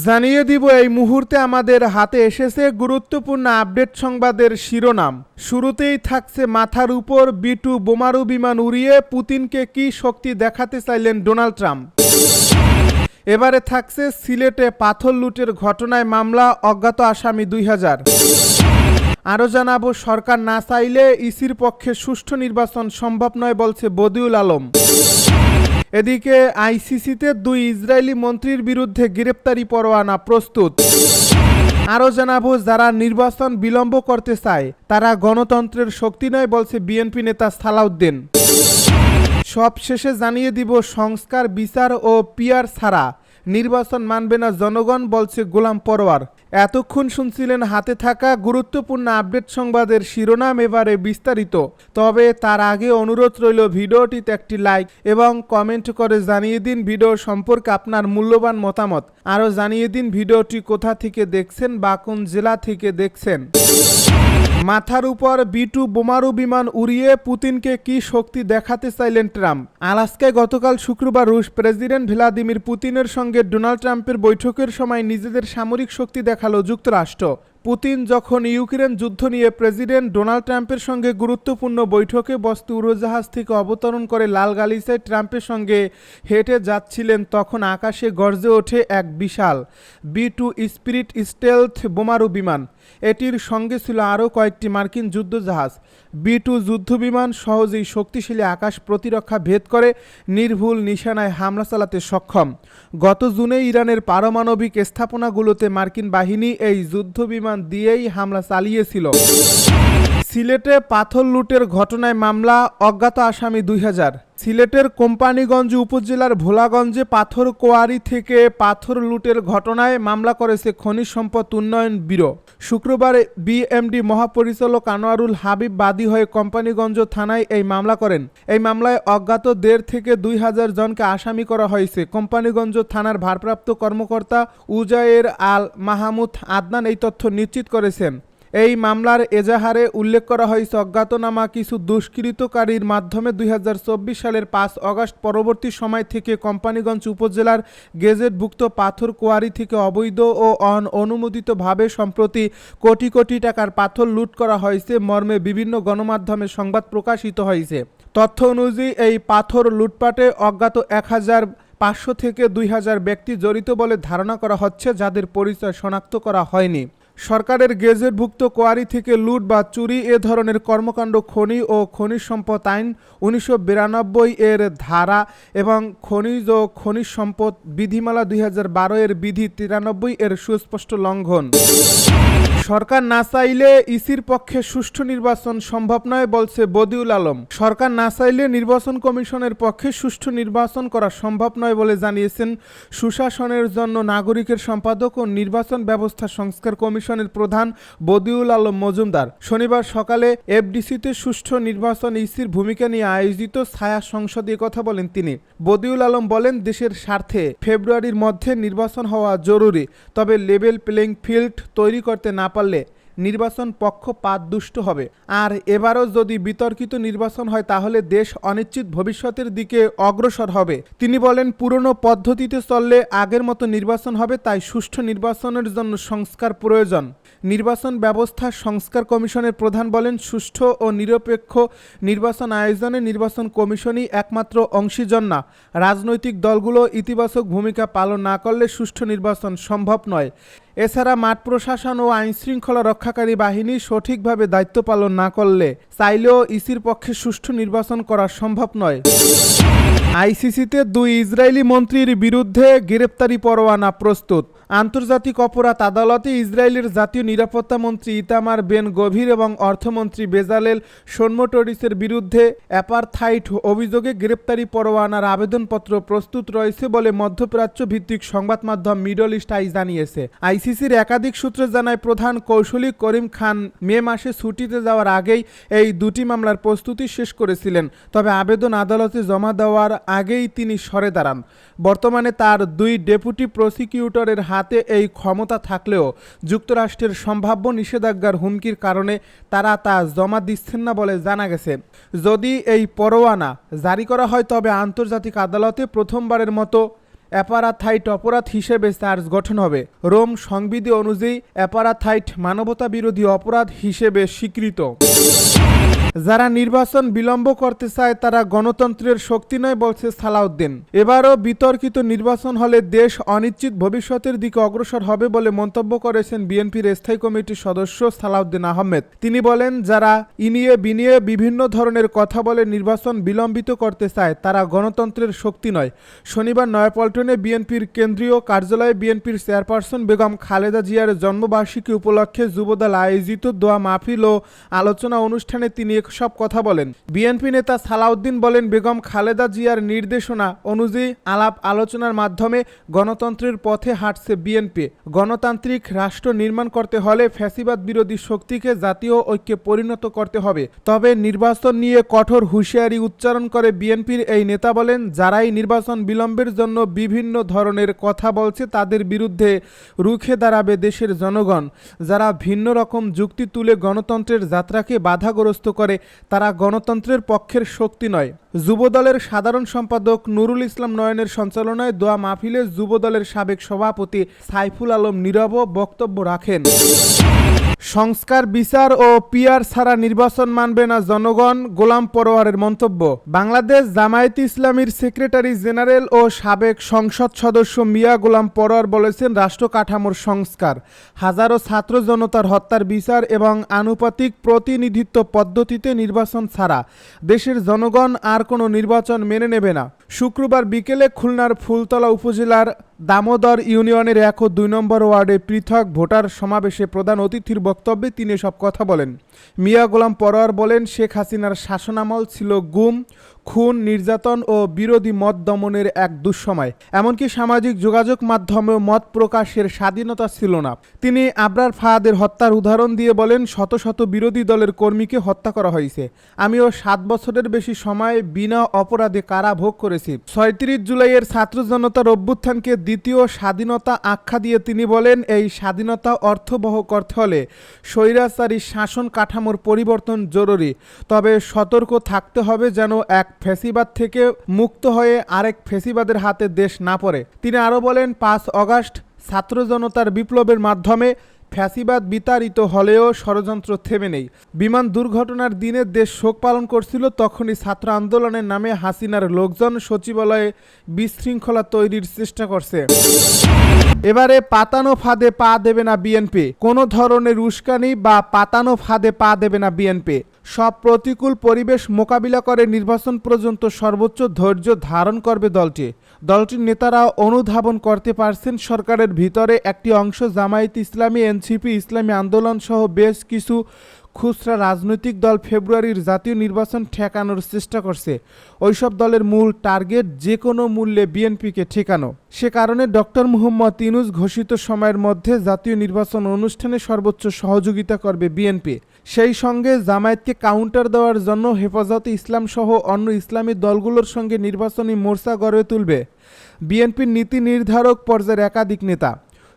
জানিয়ে দিব এই মুহূর্তে আমাদের হাতে এসেছে গুরুত্বপূর্ণ আপডেট সংবাদের শিরোনাম। শুরুতেই থাকছে মাথার উপর B2 বোমারু বিমান উড়িয়ে পুতিনকে কি শক্তি দেখাতে চাইলেন ডোনাল্ড ট্রাম্প। এবারে থাকছে সিলেটে পাথর লুটের ঘটনায় মামলা, অজ্ঞাত আসামি 2000। আরও জানাবো সরকার না চাইলে ইসির পক্ষে সুষ্ঠু নির্বাচন সম্ভব নয় বলছে বদিউল আলম। এদিকে আইসিসিতে 2 ইসরায়েলি মন্ত্রীর বিরুদ্ধে গ্রেপ্তারি পরোয়ানা প্রস্তুত। আরও জানাবো যারা নির্বাচন বিলম্ব করতে চায় তারা গণতন্ত্রের শক্তি নয় বলছে বিএনপি নেতা সালাউদ্দিন। সব শেষে জানিয়ে দিব সংস্কার, বিচার ও পিআর ছাড়া নির্বাচন মানবে না জনগণ বলছে গোলাম পরোয়ার। এতক্ষণ শুনছিলেন হাতে থাকা গুরুত্বপূর্ণ আপডেট সংবাদের শিরোনাম, এবারে বিস্তারিত। তবে তার আগে অনুরোধ রইল ভিডিওটিতে একটি লাইক এবং কমেন্ট করে জানিয়ে দিন ভিডিও সম্পর্কে আপনার মূল্যবান মতামত। আরও জানিয়ে দিন ভিডিওটি কোথা থেকে দেখছেন বা কোন জেলা থেকে দেখছেন। মাথার উপর B2 বোমারু বিমান উড়িয়ে পুতিনকে কি শক্তি দেখাতে চাইলেন ট্রাম্প। আলাস্কায় গতকাল শুক্রবার রুশ প্রেসিডেন্ট ভ্লাদিমির পুতিনের সঙ্গে ডোনাল্ড ট্রাম্পের বৈঠকের সময় নিজেদের সামরিক শক্তি দেখালো যুক্তরাষ্ট্র। পুতিন যখন ইউক্রেন যুদ্ধ নিয়ে প্রেসিডেন্ট ডোনাল্ড ট্রাম্পের সঙ্গে গুরুত্বপূর্ণ বৈঠকে বসতে উড়োজাহাজ থেকে অবতরণ করে লাল গালিচায় ট্রাম্পের সঙ্গে হেঁটে যাচ্ছিলেন, তখন আকাশে গর্জে ওঠে এক বিশাল B2 স্পিরিট স্টেলথ বোমারু বিমান। এটির সঙ্গে ছিল আরও কয়েকটি মার্কিন যুদ্ধজাহাজ। B2 যুদ্ধবিমান সহজেই শক্তিশালী আকাশ প্রতিরক্ষা ভেদ করে নির্ভুল নিশানায় হামলা চালাতে সক্ষম। গত জুনে ইরানের পারমাণবিক স্থাপনাগুলোতে মার্কিন বাহিনী এই যুদ্ধবিমান দিয়েই হামলা চালিয়েছিল। সিলেটে পাথর লুটের ঘটনায় মামলা, অজ্ঞাত আসামি 2000। সিলেটের কোম্পানীগঞ্জ উপজেলার ভোলাগঞ্জে পাথর কোয়ারি থেকে পাথর লুটের ঘটনায় মামলা করেছে খনিজ সম্পদ উন্নয়ন ব্যুরো। শুক্রবার বিএমডি মহাপরিচালক আনোয়ারুল হাবিব বাদী হয়ে কোম্পানীগঞ্জ থানায় এই মামলা করেন। এই মামলায় অজ্ঞাত 1.5 থেকে 2000 জনকে আসামি করা হয়েছে। কোম্পানীগঞ্জ থানার ভারপ্রাপ্ত কর্মকর্তা উজায়ের আল মাহমুদ আদনান এই তথ্য নিশ্চিত করেছেন। এই মামলার এজাহারে উল্লেখ করা হয়েছে অজ্ঞাতনামা কিছু দুষ্কৃতকারীর মাধ্যমে 2024 সালের 5 আগস্ট পরবর্তী সময় থেকে কোম্পানীগঞ্জ উপজেলার গেজেটভুক্ত পাথর কোয়ারি থেকে অবৈধ ও অনুমোদিতভাবে সম্প্রতি কোটি কোটি টাকার পাথর লুট করা হয়েছে মর্মে বিভিন্ন গণমাধ্যমে সংবাদ প্রকাশিত হয়েছে। তথ্য অনুযায়ী এই পাথর লুটপাটে অজ্ঞাত 1500 থেকে 2000 ব্যক্তি জড়িত বলে ধারণা করা হচ্ছে, যাদের পরিচয় শনাক্ত করা হয়নি। সরকারের গেজেটভুক্ত কোয়ারি থেকে লুট বা চুরি এ ধরনের কর্মকাণ্ড খনি ও খনিজ সম্পদ আইন 1992 এর ধারা এবং খনিজ ও খনিজ সম্পদ বিধিমালা 2012 এর বিধি 93 এর সুস্পষ্ট লঙ্ঘন। সরকার না চাইলে ইসির পক্ষে সুষ্ঠু নির্বাচন সম্ভব নয় বলছে বদিউল আলম। সরকার না চাইলে নির্বাচন কমিশনের পক্ষে সুষ্ঠু নির্বাচন করা সম্ভব নয় বলে জানিয়েছেন সুশাসনের জন্য নাগরিকের সম্পাদক ও নির্বাচন ব্যবস্থা সংস্কার কমিশনের প্রধান বদিউল আলম মজুমদার। শনিবার সকালে এফডিসিতে সুষ্ঠু নির্বাচন ইসির ভূমিকা নিয়ে আয়োজিত ছায়া সংসদে কথা বলেন তিনি। বদিউল আলম বলেন, দেশের স্বার্থে ফেব্রুয়ারির মধ্যে নির্বাচন হওয়া জরুরি, তবে লেভেল প্লেইং ফিল্ড তৈরি করতে না পারলে নির্বাচন পক্ষপাতদুষ্ট হবে। আর এবারও যদি বিতর্কিত নির্বাচন হয় তাহলে দেশ অনিশ্চিত ভবিষ্যতের দিকে অগ্রসর হবে। তিনি বলেন, পুরনো পদ্ধতিতে চললে আগের মতো নির্বাচন হবে, তাই সুষ্ঠু নির্বাচনের জন্য সংস্কার প্রয়োজন। নির্বাচন ব্যবস্থা সংস্কার কমিশনের প্রধান বলেন, সুষ্ঠু ও নিরপেক্ষ নির্বাচন আয়োজনে নির্বাচন কমিশনই একমাত্র অংশীজন না। রাজনৈতিক দলগুলো ইতিবাচক ভূমিকা পালন না করলে সুষ্ঠু নির্বাচন সম্ভব নয়। এছাড়া মাঠ প্রশাসন ও আইনশৃঙ্খলা রক্ষাকারী বাহিনী সঠিকভাবে দায়িত্ব পালন না করলে চাইলেও ইসির পক্ষে সুষ্ঠু নির্বাচন করা সম্ভব নয়। আইসিসিতে 2 ইসরায়েলি মন্ত্রীর বিরুদ্ধে গ্রেপ্তারি পরোয়ানা প্রস্তুত। আন্তর্জাতিক অপরাধ আদালতে ইসরায়েলের জাতীয় নিরাপত্তা মন্ত্রী ইতামার বেন গভির এবং অর্থমন্ত্রী বেজালেল শোনমোটরিসের বিরুদ্ধে অ্যাপারথাইড অভিযোগে গ্রেপ্তারি পরোয়ানার আবেদনপত্র প্রস্তুত রয়েছে বলে মধ্যপ্রাচ্য ভিত্তিক সংবাদ মাধ্যম মিডল ইস্ট আই জানিয়েছে। আইসিসির একাধিক সূত্রে জানায়, প্রধান কৌশলী করিম খান মে মাসে ছুটিতে যাওয়ার আগেই এই 2টি মামলার প্রস্তুতি শেষ করেছিলেন। তবে আবেদন আদালতে জমা দেওয়ার আগেই তিনি সরে দাঁড়ান। বর্তমানে তার 2 ডেপুটি প্রসিকিউটরের হাতে এই ক্ষমতা থাকলেও যুক্তরাষ্ট্রের সম্ভাব্য নিষেধাজ্ঞার হুমকির কারণে তারা তা জমা দিচ্ছেন না বলে জানা গেছে। যদি এই পরোয়ানা জারি করা হয় তবে আন্তর্জাতিক আদালতে প্রথমবারের মতো অ্যাপারাথাইট অপরাধ হিসেবে চার্জ গঠন হবে। রোম সংবিধি অনুযায়ী অ্যাপারাথাইট মানবতা বিরোধী অপরাধ হিসেবে স্বীকৃত। যারা নির্বাচন বিলম্ব করতে চায় তারা গণতন্ত্রের শক্তি নয় বলছে সালাউদ্দিন। এবারও বিতর্কিত নির্বাচন হলে দেশ অনিশ্চিত ভবিষ্যতের দিকে অগ্রসর হবে বলে মন্তব্য করেছেন বিএনপির স্থায়ী কমিটির সদস্য সালাউদ্দিন আহমেদ। তিনি বলেন, যারা ইনিয়ে বিনিয়ে বিভিন্ন ধরনের কথা বলে নির্বাচন বিলম্বিত করতে চায় তারা গণতন্ত্রের শক্তি নয়। শনিবার নয়াপল্টনে বিএনপির কেন্দ্রীয় কার্যালয়ে বিএনপির চেয়ারপারসন বেগম খালেদা জিয়ার জন্মবার্ষিকী উপলক্ষে যুবদল আয়োজিত দোয়া মাহফিল ও আলোচনা অনুষ্ঠানে তিনি সব কথা বলেন। বিএনপি নেতা সালাউদ্দিন বলেন, বেগম খালেদা জিয়ার নির্দেশনা অনুযায়ী আলাপ আলোচনার মাধ্যমে গণতন্ত্রের পথে হাঁটছে বিএনপি। গণতান্ত্রিক রাষ্ট্র নির্মাণ করতে হলে ফ্যাসিবাদ বিরোধী শক্তিকে জাতীয় ঐক্যে পরিণত করতে হবে। তবে নির্বাচন নিয়ে কঠোর হুঁশিয়ারি উচ্চারণ করে বিএনপির এই নেতা বলেন, যারাই নির্বাচন বিলম্বের জন্য বিভিন্ন ধরনের কথা বলছে তাদের বিরুদ্ধে রুখে দাঁড়াবে দেশের জনগণ। যারা ভিন্ন রকম যুক্তি তুলে গণতন্ত্রের যাত্রাকে বাধাগ্রস্ত করে তারা গণতন্ত্রের পক্ষের শক্তি নয়। যুবদলের সাধারণ সম্পাদক নুরুল ইসলাম নয়নের সঞ্চালনায় দোয়া মাহফিলে যুবদলের সাবেক সভাপতি সাইফুল আলম নীরব বক্তব্য রাখেন। সংস্কার, বিচার ও পিআর ছাড়া নির্বাচন মানবে না জনগণ, গোলাম পরোয়ারের মন্তব্য। বাংলাদেশ জামায়াতে ইসলামীর সেক্রেটারি জেনারেল ও সাবেক সংসদ সদস্য মিয়া গোলাম পরোয়ার বলেছেন, রাষ্ট্র কাঠামোর সংস্কার, হাজারো ছাত্র জনতার হত্যার বিচার এবং আনুপাতিক প্রতিনিধিত্ব পদ্ধতিতে নির্বাচন ছাড়া দেশের জনগণ আর কোনো নির্বাচন মেনে নেবে না। শুক্রবার বিকেলে খুলনার ফুলতলা উপজেলার দামোদর ইউনিয়নের 1 ও 2 নম্বর ওয়ার্ডে পৃথক ভোটার সমাবেশে প্রধান অতিথির বক্তব্যে তিনি সব কথা বলেন। মিয়া গোলাম পরোয়ার বলেন, শেখ হাসিনার শাসনামল ছিল গুম, খুন, নির্যাতন ও বিরোধী মত দমনের এক দুঃসময়। এমনকি সামাজিক যোগাযোগ মাধ্যমেও মত প্রকাশের স্বাধীনতা ছিল না। তিনি আবরার ফাহাদের হত্যার উদাহরণ দিয়ে বলেন, শত শত বিরোধী দলের কর্মীকে হত্যা করা হয়েছে। আমিও 7 বছরের বেশি সময় বিনা অপরাধে কারা ভোগ করেছি। 36 জুলাইয়ের ছাত্র জনতার অভ্যুত্থানকে দ্বিতীয় স্বাধীনতা আখ্যা দিয়ে তিনি বলেন, এই স্বাধীনতা অর্থবহ করতে হলে স্বৈরাচারী শাসন কাঠামোর পরিবর্তন জরুরি। তবে সতর্ক থাকতে হবে যেন এক ফ্যাসিবাদ থেকে মুক্ত হয়ে আরেক ফ্যাসিবাদের হাতে দেশ না পড়ে। তিনি আরও বলেন, 5 আগস্ট ছাত্র জনতার বিপ্লবের মাধ্যমে ফ্যাসিবাদ বিতাড়িত হলেও ষড়যন্ত্র থেমে নেই। বিমান দুর্ঘটনার দিনে দেশ শোক পালন করছিল, তখনই ছাত্র আন্দোলনের নামে হাসিনার লোকজন সচিবালয়ে বিশৃঙ্খলা তৈরির চেষ্টা করছে। এবারে পাতানো ফাঁদে পা দেবে না বিএনপি। কোনো ধরনের উস্কানি বা পাতানো ফাঁদে পা দেবে না বিএনপি। সব প্রতিকূল পরিবেশ মোকাবিলা করে নির্বাচন পর্যন্ত সর্বোচ্চ ধৈর্য ধারণ করবে দলটির নেতারা অনুধাবন করতে পারছেন সরকারের ভিতরে একটি অংশ জামায়াতে ইসলামী, এনসিপি, ইসলামী আন্দোলন সহ বেশ কিছু খুচরা রাজনৈতিক দল ফেব্রুয়ারির জাতীয় নির্বাচন ঠেকানোর চেষ্টা করছে। ওইসব দলের মূল টার্গেট যে কোনো মূল্যে বিএনপিকে ঠেকানো। সে কারণে ডক্টর মুহাম্মদ ইউনূস ঘোষিত সময়ের মধ্যে জাতীয় নির্বাচন অনুষ্ঠানে সর্বোচ্চ সহযোগিতা করবে বিএনপি। সেই সঙ্গে জামায়াতকে কাউন্টার দেওয়ার জন্য হেফাজতে ইসলাম সহ অন্য ইসলামী দলগুলোর সঙ্গে নির্বাচনী মোর্চা গড়ে তুলবে বিএনপির নীতি নির্ধারক পর্যায়ের একাধিক নেতা।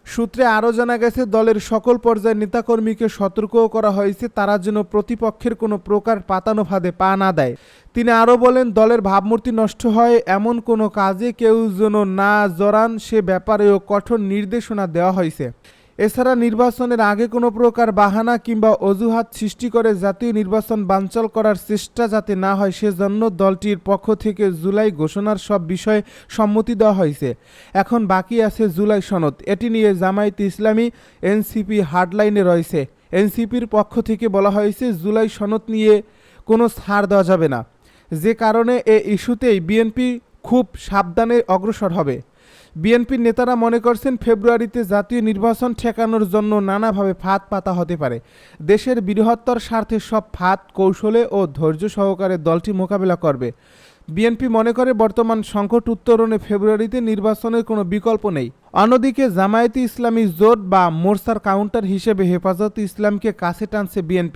সূত্রে আরও জানা গেছে, দলের সকল পর্যায়ের নেতাকর্মীকে সতর্কও করা হয়েছে তারা যেন প্রতিপক্ষের কোনো প্রকার পাতানো ফাঁদে পা না দেয়। তিনি আরও বলেন, দলের ভাবমূর্তি নষ্ট হয় এমন কোনো কাজে কেউ যেন না জড়ান সে ব্যাপারেও কঠোর নির্দেশনা দেওয়া হয়েছে। এছাড়া নির্বাচনের আগে কোনো প্রকার বাহানা কিংবা অজুহাত সৃষ্টি করে জাতীয় নির্বাচন বানচাল করার চেষ্টা যাতে না হয় সেজন্য দলটির পক্ষ থেকে জুলাই ঘোষণার সব বিষয়ে সম্মতি দেওয়া হয়েছে। এখন বাকি আছে জুলাই সনদ। এটি নিয়ে জামায়াতে ইসলামী, এনসিপি হার্ডলাইনে রয়েছে। এনসিপির পক্ষ থেকে বলা হয়েছে জুলাই সনদ নিয়ে কোনো ছাড় দেওয়া যাবে না, যে কারণে এ ইস্যুতেই বিএনপি খুব সাবধানে অগ্রসর হবে। বিএনপির নেতারা মনে করছেন ফেব্রুয়ারিতে জাতীয় নির্বাচন ঠেকানোর জন্য নানাভাবে ফাঁদ পাতা হতে পারে। দেশের বৃহত্তর স্বার্থে সব ফাঁদ কৌশলে ও ধৈর্য সহকারে দলটি মোকাবেলা করবে। বিএনপি মনে করে বর্তমান সংকট উত্তরণে ফেব্রুয়ারিতে নির্বাচনের কোনো বিকল্প নেই। অন্যদিকে জামায়াতে ইসলামী জোট বা মোর্চার কাউন্টার হিসেবে হেফাজতে ইসলামকে কাছে টানছে বিএনপি।